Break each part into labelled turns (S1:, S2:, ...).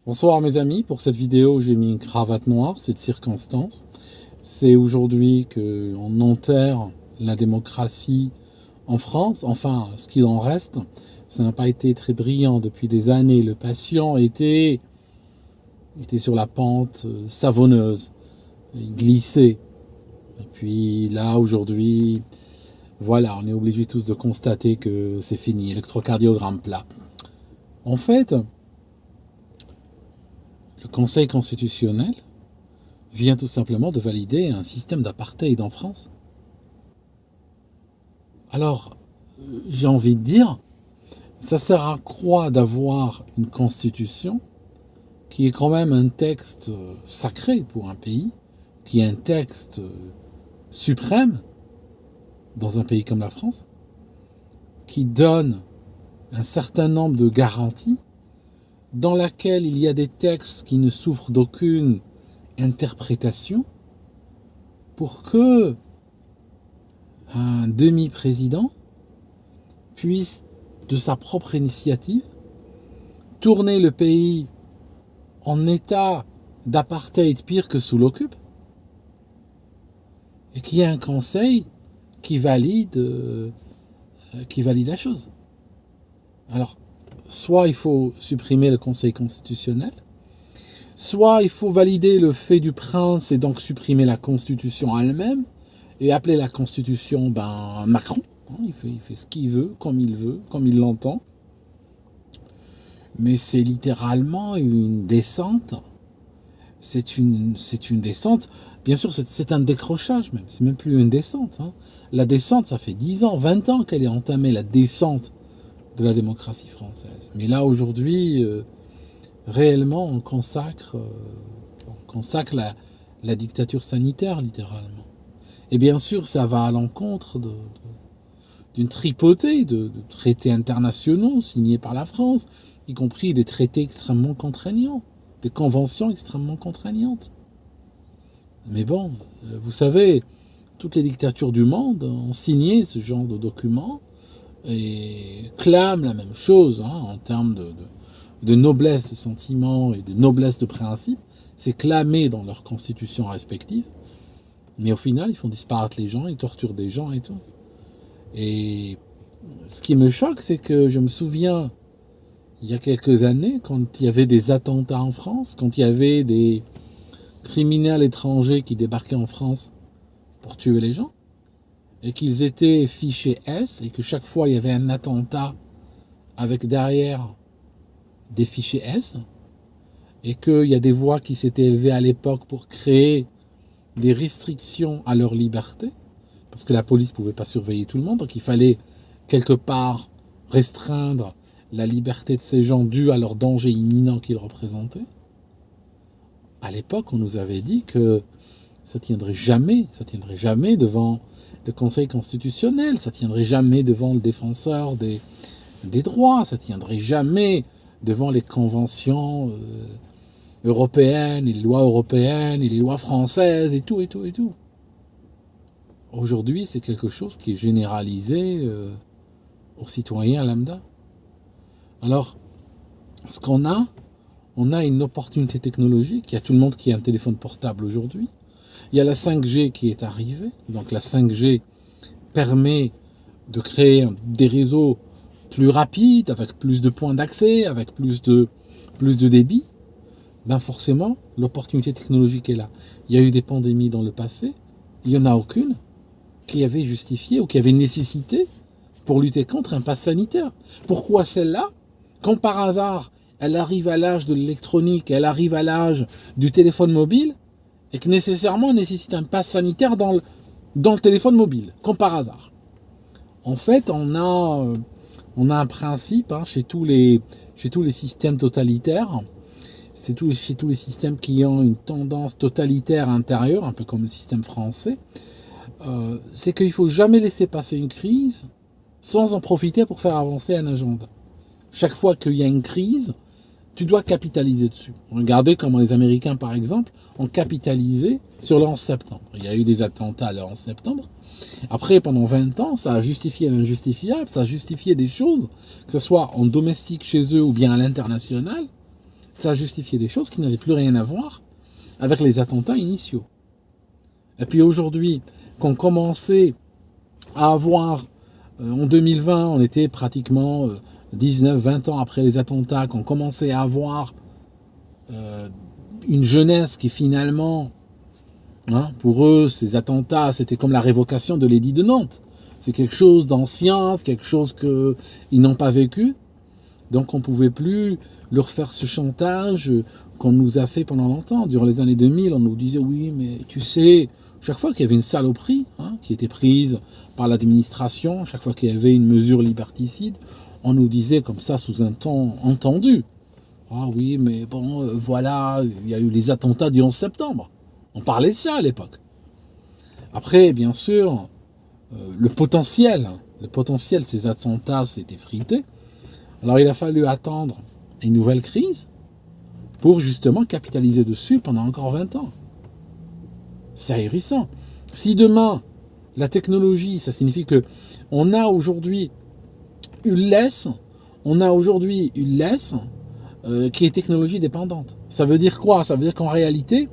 S1: Bonsoir mes amis, pour cette vidéo j'ai mis une cravate noire, c'est de circonstance. C'est aujourd'hui qu'on enterre la démocratie en France, enfin ce qu'il en reste. Ça n'a pas été très brillant depuis des années, le patient était sur la pente savonneuse, il glissait. Et puis là aujourd'hui, voilà, on est obligés tous de constater que c'est fini, électrocardiogramme plat. En fait, le Conseil constitutionnel vient tout simplement de valider un système d'apartheid en France. Alors, j'ai envie de dire, ça sert à quoi d'avoir une constitution qui est quand même un texte sacré pour un pays, qui est un texte suprême dans un pays comme la France, qui donne un certain nombre de garanties, dans laquelle il y a des textes qui ne souffrent d'aucune interprétation, pour que un demi-président puisse, de sa propre initiative, tourner le pays en état d'apartheid pire que sous l'occupe, et qu'il y ait un conseil qui valide la chose. Alors, soit il faut supprimer le Conseil constitutionnel, soit il faut valider le fait du prince et donc supprimer la Constitution elle-même et appeler la Constitution Macron. Il fait ce qu'il veut, comme il l'entend. Mais c'est littéralement une descente. C'est une descente. Bien sûr, c'est un décrochage même. C'est même plus une descente. La descente, ça fait 10 ans, 20 ans qu'elle est entamée, la descente de la démocratie française. Mais là, aujourd'hui, réellement, on consacre la dictature sanitaire, littéralement. Et bien sûr, ça va à l'encontre d'une tripotée de traités internationaux signés par la France, y compris des traités extrêmement contraignants, des conventions extrêmement contraignantes. Mais bon, vous savez, toutes les dictatures du monde ont signé ce genre de documents et clament la même chose en termes de noblesse de sentiments et de noblesse de principe. C'est clamé dans leurs constitutions respectives. Mais au final, ils font disparaître les gens, ils torturent des gens et tout. Et ce qui me choque, c'est que je me souviens, il y a quelques années, quand il y avait des attentats en France, quand il y avait des criminels étrangers qui débarquaient en France pour tuer les gens, et qu'ils étaient fichés S, et que chaque fois il y avait un attentat avec derrière des fichiers S, et qu'il y a des voix qui s'étaient élevées à l'époque pour créer des restrictions à leur liberté, parce que la police ne pouvait pas surveiller tout le monde, donc il fallait quelque part restreindre la liberté de ces gens due à leur danger imminent qu'ils représentaient. À l'époque, on nous avait dit que ça tiendrait jamais devant le Conseil constitutionnel, ça tiendrait jamais devant le défenseur des droits, ça tiendrait jamais devant les conventions européennes et les lois européennes et les lois françaises et tout. Aujourd'hui, c'est quelque chose qui est généralisé aux citoyens lambda. Alors, ce qu'on a, on a une opportunité technologique. Il y a tout le monde qui a un téléphone portable aujourd'hui. Il y a la 5G qui est arrivée. Donc la 5G permet de créer des réseaux plus rapides, avec plus de points d'accès, avec plus de débit. Forcément, l'opportunité technologique est là. Il y a eu des pandémies dans le passé. Il n'y en a aucune qui avait justifié ou qui avait nécessité pour lutter contre un pass sanitaire. Pourquoi celle-là, quand par hasard, elle arrive à l'âge de l'électronique, elle arrive à l'âge du téléphone mobile, et que nécessairement nécessite un pass sanitaire dans le téléphone mobile, comme par hasard. En fait, on a un principe chez tous les systèmes totalitaires, chez tous les systèmes qui ont une tendance totalitaire intérieure, un peu comme le système français, c'est qu'il ne faut jamais laisser passer une crise sans en profiter pour faire avancer un agenda. Chaque fois qu'il y a une crise, tu dois capitaliser dessus. Regardez comment les Américains, par exemple, ont capitalisé sur le 11 septembre. Il y a eu des attentats le 11 septembre. Après, pendant 20 ans, ça a justifié l'injustifiable, ça a justifié des choses, que ce soit en domestique chez eux ou bien à l'international. ça justifiait des choses qui n'avaient plus rien à voir avec les attentats initiaux. Et puis aujourd'hui, qu'on commençait à avoir, en 2020, on était pratiquement 19-20 ans après les attentats, qu'on commençait à avoir une jeunesse qui finalement, pour eux, ces attentats, c'était comme la révocation de l'édit de Nantes. C'est quelque chose d'ancien, c'est quelque chose qu'ils n'ont pas vécu. Donc on ne pouvait plus leur faire ce chantage qu'on nous a fait pendant longtemps. Durant les années 2000, on nous disait oui, mais tu sais, chaque fois qu'il y avait une saloperie qui était prise par l'administration, chaque fois qu'il y avait une mesure liberticide, on nous disait comme ça sous un ton entendu. Ah oui, mais bon, voilà, il y a eu les attentats du 11 septembre. On parlait de ça à l'époque. Après, bien sûr, le potentiel de ces attentats s'est effrité. Alors il a fallu attendre une nouvelle crise pour justement capitaliser dessus pendant encore 20 ans. C'est ahurissant. Si demain, la technologie, ça signifie que on a aujourd'hui une laisse qui est technologie dépendante. Ça veut dire quoi? Ça veut dire qu'en réalité,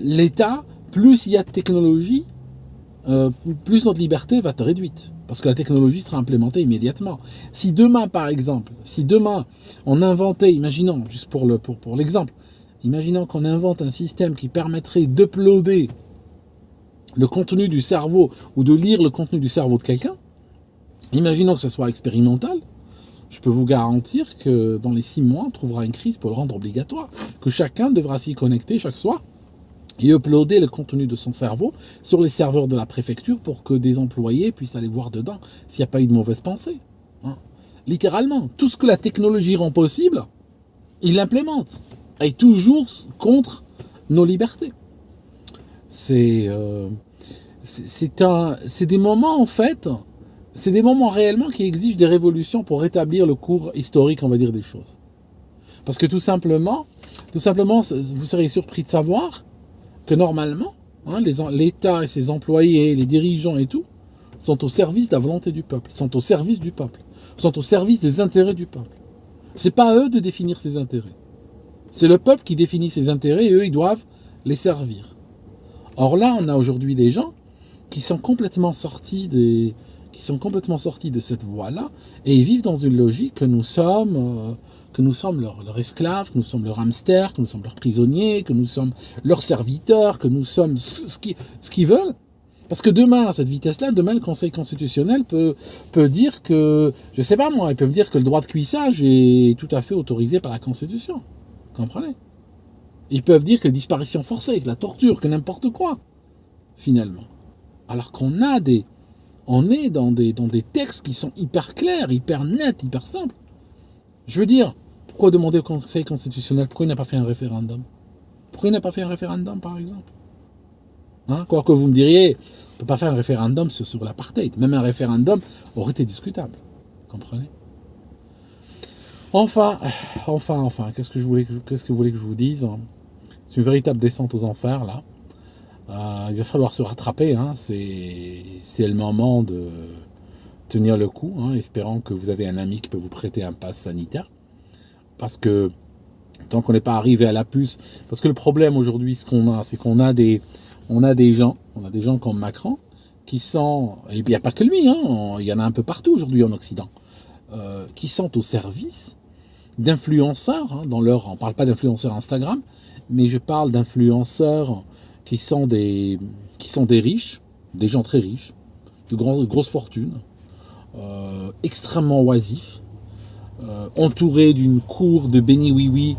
S1: l'État, plus il y a de technologie, plus notre liberté va être réduite. Parce que la technologie sera implémentée immédiatement. Si demain, par exemple, on inventait, imaginons, juste pour l'exemple, imaginons qu'on invente un système qui permettrait d'uploader le contenu du cerveau ou de lire le contenu du cerveau de quelqu'un, imaginons que ce soit expérimental, je peux vous garantir que dans les 6 mois, on trouvera une crise pour le rendre obligatoire, que chacun devra s'y connecter chaque soir et uploader le contenu de son cerveau sur les serveurs de la préfecture pour que des employés puissent aller voir dedans s'il n'y a pas eu de mauvaise pensée. Littéralement, tout ce que la technologie rend possible, il l'implémente. Et toujours contre nos libertés. C'est des moments, en fait, c'est des moments réellement qui exigent des révolutions pour rétablir le cours historique, on va dire, des choses. Parce que tout simplement, vous serez surpris de savoir que normalement, l'État et ses employés, les dirigeants et tout, sont au service de la volonté du peuple, sont au service du peuple, sont au service des intérêts du peuple. C'est pas à eux de définir ses intérêts. C'est le peuple qui définit ses intérêts et eux, ils doivent les servir. Or là, on a aujourd'hui des gens qui sont complètement sortis de cette voie-là et ils vivent dans une logique que nous sommes leur esclaves, que nous sommes leur hamster, que nous sommes leurs prisonniers, que nous sommes leurs serviteurs, que nous sommes ce qu'ils veulent. Parce que demain, à cette vitesse-là, demain, le Conseil constitutionnel peut dire que, je sais pas moi, ils peuvent dire que le droit de cuissage est tout à fait autorisé par la Constitution. Comprenez? Ils peuvent dire que la disparition forcée, que la torture, que n'importe quoi, finalement. Alors qu'on est dans des textes qui sont hyper clairs, hyper nets, hyper simples. Je veux dire, pourquoi demander au Conseil constitutionnel, pourquoi il n'a pas fait un référendum? Pourquoi il n'a pas fait un référendum, par exemple? Quoi que vous me diriez, on ne peut pas faire un référendum sur l'apartheid. Même un référendum aurait été discutable. Comprenez? Enfin, qu'est-ce que vous voulez que je vous dise? C'est une véritable descente aux enfers, là. Il va falloir se rattraper. C'est le moment de tenir le coup, espérant que vous avez un ami qui peut vous prêter un pass sanitaire. Parce que tant qu'on n'est pas arrivé à la puce, parce que le problème aujourd'hui, c'est qu'on a des gens comme Macron, qui sont, et il n'y a pas que lui, il y en a un peu partout aujourd'hui en Occident, qui sont au service d'influenceurs, on ne parle pas d'influenceurs Instagram, mais je parle d'influenceurs qui sont des riches, des gens très riches, de grosses fortunes, extrêmement oisifs, entourés d'une cour de béni oui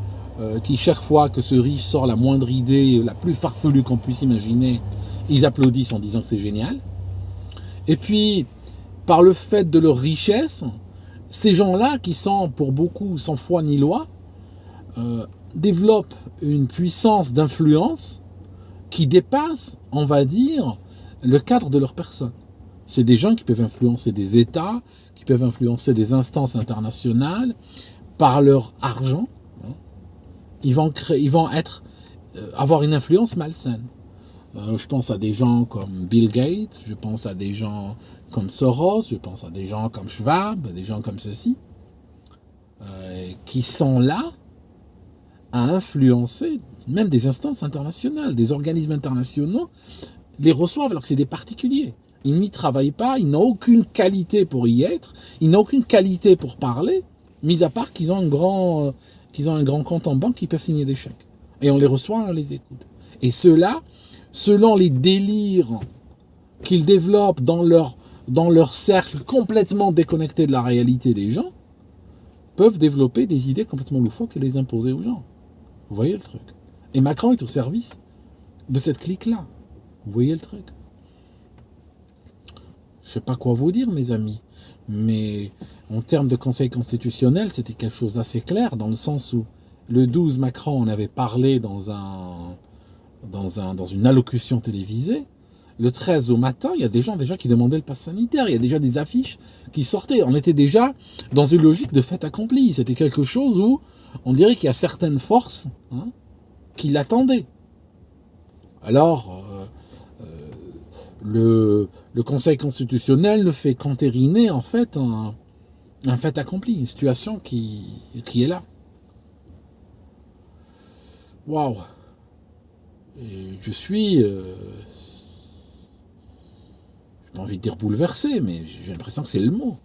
S1: qui chaque fois que ce riche sort la moindre idée, la plus farfelue qu'on puisse imaginer, ils applaudissent en disant que c'est génial. Et puis, par le fait de leur richesse, ces gens-là, qui sont pour beaucoup sans foi ni loi, développent une puissance d'influence qui dépasse, on va dire, le cadre de leur personne. C'est des gens qui peuvent influencer des États, qui peuvent influencer des instances internationales par leur argent. Ils vont avoir une influence malsaine. Je pense à des gens comme Bill Gates, je pense à des gens comme Soros, je pense à des gens comme Schwab, des gens comme ceci, qui sont là à influencer même des instances internationales, des organismes internationaux les reçoivent alors que c'est des particuliers. Ils n'y travaillent pas, ils n'ont aucune qualité pour y être, ils n'ont aucune qualité pour parler, mis à part qu'ils ont un grand compte en banque qui peuvent signer des chèques. Et on les reçoit, on les écoute. Et ceux-là, selon les délires qu'ils développent dans leur cercle complètement déconnecté de la réalité des gens, peuvent développer des idées complètement loufoques et les imposer aux gens. Vous voyez le truc? Et Macron est au service de cette clique-là. Vous voyez le truc? Je ne sais pas quoi vous dire, mes amis, mais en termes de conseil constitutionnel, c'était quelque chose d'assez clair, dans le sens où le 12, Macron en avait parlé dans une allocution télévisée. Le 13 au matin, il y a des gens déjà qui demandaient le pass sanitaire, il y a déjà des affiches qui sortaient. On était déjà dans une logique de fait accompli. C'était quelque chose où on dirait qu'il y a certaines forces qui l'attendaient. Alors, le Conseil constitutionnel ne fait qu'entériner en fait un fait accompli, une situation qui est là. Waouh! Je suis, j'ai pas envie de dire bouleversé, mais j'ai l'impression que c'est le mot.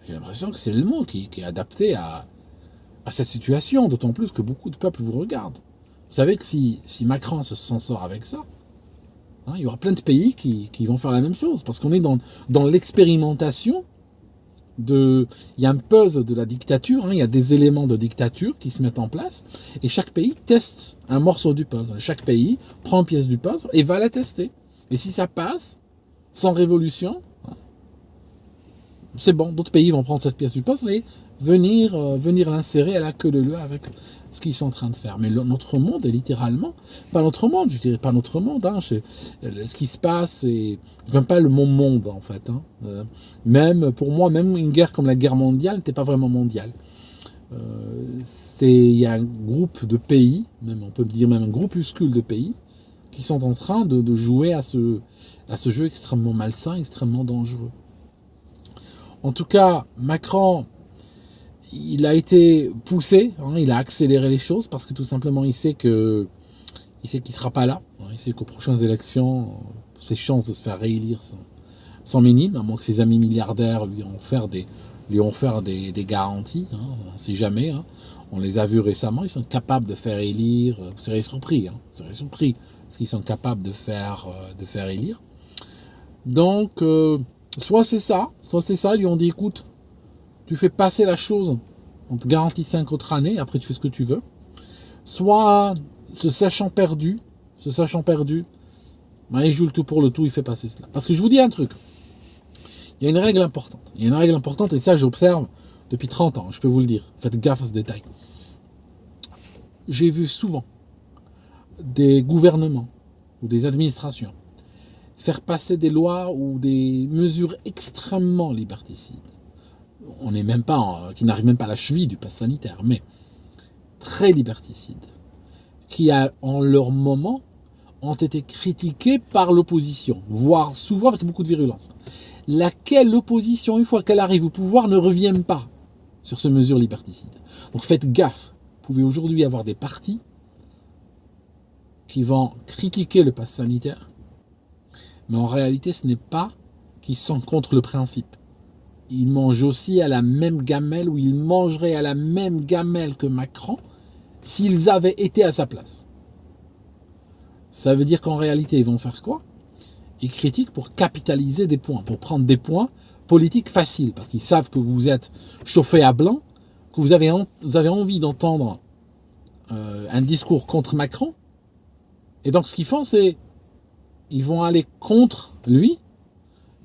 S1: J'ai l'impression que c'est le mot qui est adapté à cette situation, d'autant plus que beaucoup de peuples vous regardent. Vous savez que si Macron s'en sort avec ça, il y aura plein de pays qui vont faire la même chose, parce qu'on est dans l'expérimentation il y a un puzzle de la dictature, il y a des éléments de dictature qui se mettent en place, et chaque pays teste un morceau du puzzle. Chaque pays prend une pièce du puzzle et va la tester. Et si ça passe, sans révolution, c'est bon, d'autres pays vont prendre cette pièce du puzzle et venir l'insérer à la queue leu avec ce qu'ils sont en train de faire. Mais notre monde est littéralement, pas notre monde, je dirais pas notre monde, ce qui se passe, je n'aime pas le mot monde en fait. Même pour moi, même une guerre comme la guerre mondiale n'était pas vraiment mondiale. Il y a un groupe de pays, même on peut dire même un groupuscule de pays, qui sont en train de jouer à ce jeu extrêmement malsain, extrêmement dangereux. En tout cas, Macron, il a été poussé, il a accéléré les choses parce que tout simplement il sait qu'il ne sera pas là. Il sait qu'aux prochaines élections, ses chances de se faire réélire sont minimes, à moins que ses amis milliardaires lui ont offert des garanties. On ne sait jamais. On les a vus récemment, ils sont capables de faire élire. Vous serez surpris, ce qu'ils sont capables de faire élire. Donc, soit c'est ça, ils lui ont dit, écoute, tu fais passer la chose, on te garantit 5 autres années, après tu fais ce que tu veux. Soit, se sachant perdu, il joue le tout pour le tout, il fait passer cela. Parce que je vous dis un truc, il y a une règle importante, et ça j'observe depuis 30 ans, je peux vous le dire, faites gaffe à ce détail. J'ai vu souvent des gouvernements ou des administrations faire passer des lois ou des mesures extrêmement liberticides. On n'est même pas, qui n'arrivent même pas à la cheville du pass sanitaire, mais très liberticides, qui en leur moment ont été critiqués par l'opposition, voire souvent avec beaucoup de virulence. Laquelle l'opposition, une fois qu'elle arrive au pouvoir, ne revient pas sur ces mesures liberticides. Donc faites gaffe, vous pouvez aujourd'hui avoir des partis qui vont critiquer le pass sanitaire, mais en réalité ce n'est pas qu'ils sont contre le principe. Ils mangent aussi à la même gamelle, ou ils mangeraient à la même gamelle que Macron s'ils avaient été à sa place. Ça veut dire qu'en réalité, ils vont faire quoi? Ils critiquent pour capitaliser des points, pour prendre des points politiques faciles, parce qu'ils savent que vous êtes chauffé à blanc, que vous avez envie d'entendre un discours contre Macron. Et donc ce qu'ils font, c'est ils vont aller contre lui,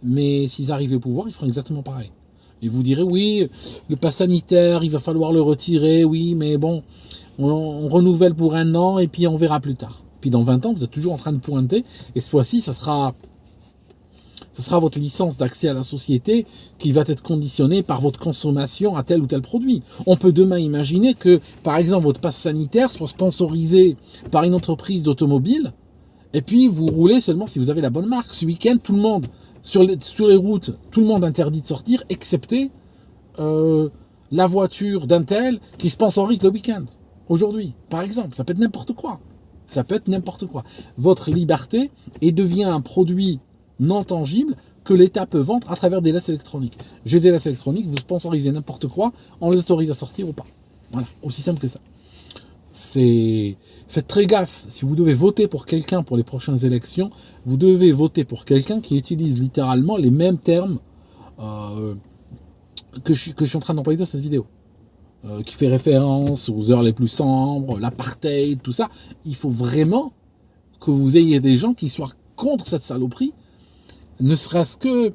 S1: mais s'ils arrivaient au pouvoir, ils feront exactement pareil. Et vous direz, oui, le pass sanitaire, il va falloir le retirer, oui, mais bon, on renouvelle pour 1 an et puis on verra plus tard. Puis dans 20 ans, vous êtes toujours en train de pointer, et cette fois-ci, ça sera votre licence d'accès à la société qui va être conditionnée par votre consommation à tel ou tel produit. On peut demain imaginer que, par exemple, votre pass sanitaire soit sponsorisé par une entreprise d'automobile, et puis vous roulez seulement si vous avez la bonne marque. Ce week-end, tout le monde, sur les routes, tout le monde interdit de sortir, excepté la voiture d'un tel qui sponsorise le week-end. Aujourd'hui, par exemple, ça peut être n'importe quoi. Ça peut être n'importe quoi. Votre liberté devient un produit non tangible que l'État peut vendre à travers des laisses électroniques. J'ai des laisses électroniques, vous sponsorisez n'importe quoi, on les autorise à sortir ou pas. Voilà, aussi simple que ça. Faites très gaffe, si vous devez voter pour quelqu'un pour les prochaines élections, vous devez voter pour quelqu'un qui utilise littéralement les mêmes termes que je suis en train d'employer dans cette vidéo. Qui fait référence aux heures les plus sombres, l'apartheid, tout ça. Il faut vraiment que vous ayez des gens qui soient contre cette saloperie, ne serait-ce que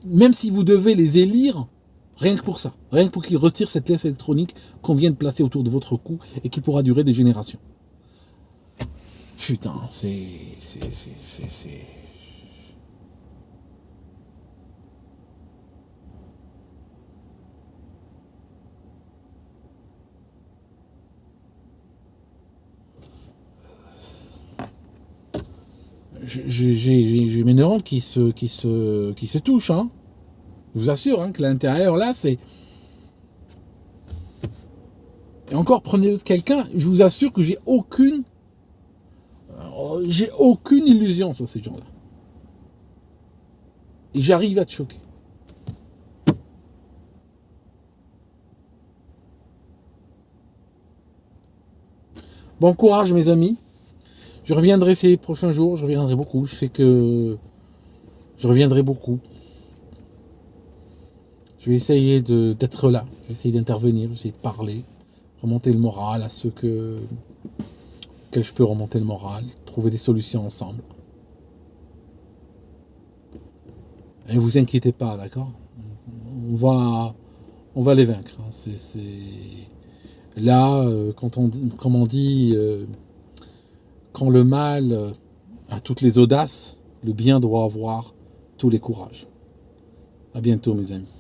S1: même si vous devez les élire, rien que pour ça, rien que pour qu'ils retirent cette laisse électronique qu'on vient de placer autour de votre cou et qui pourra durer des générations. Putain, c'est... J'ai mes neurones qui se touchent, hein. Je vous assure hein, que l'intérieur là, c'est... Et encore, prenez-le de quelqu'un, je vous assure que j'ai aucune illusion sur ces gens-là. Et j'arrive à te choquer. Bon courage mes amis. Je reviendrai ces prochains jours, je reviendrai beaucoup. Je sais que je reviendrai beaucoup. Je vais essayer d'être là, je vais essayer d'intervenir, je vais essayer de parler, remonter le moral à ceux que je peux remonter le moral, trouver des solutions ensemble. Et vous inquiétez pas, d'accord ? On va les vaincre. Là, comme on dit, quand le mal a toutes les audaces, le bien doit avoir tous les courages. À bientôt mes amis.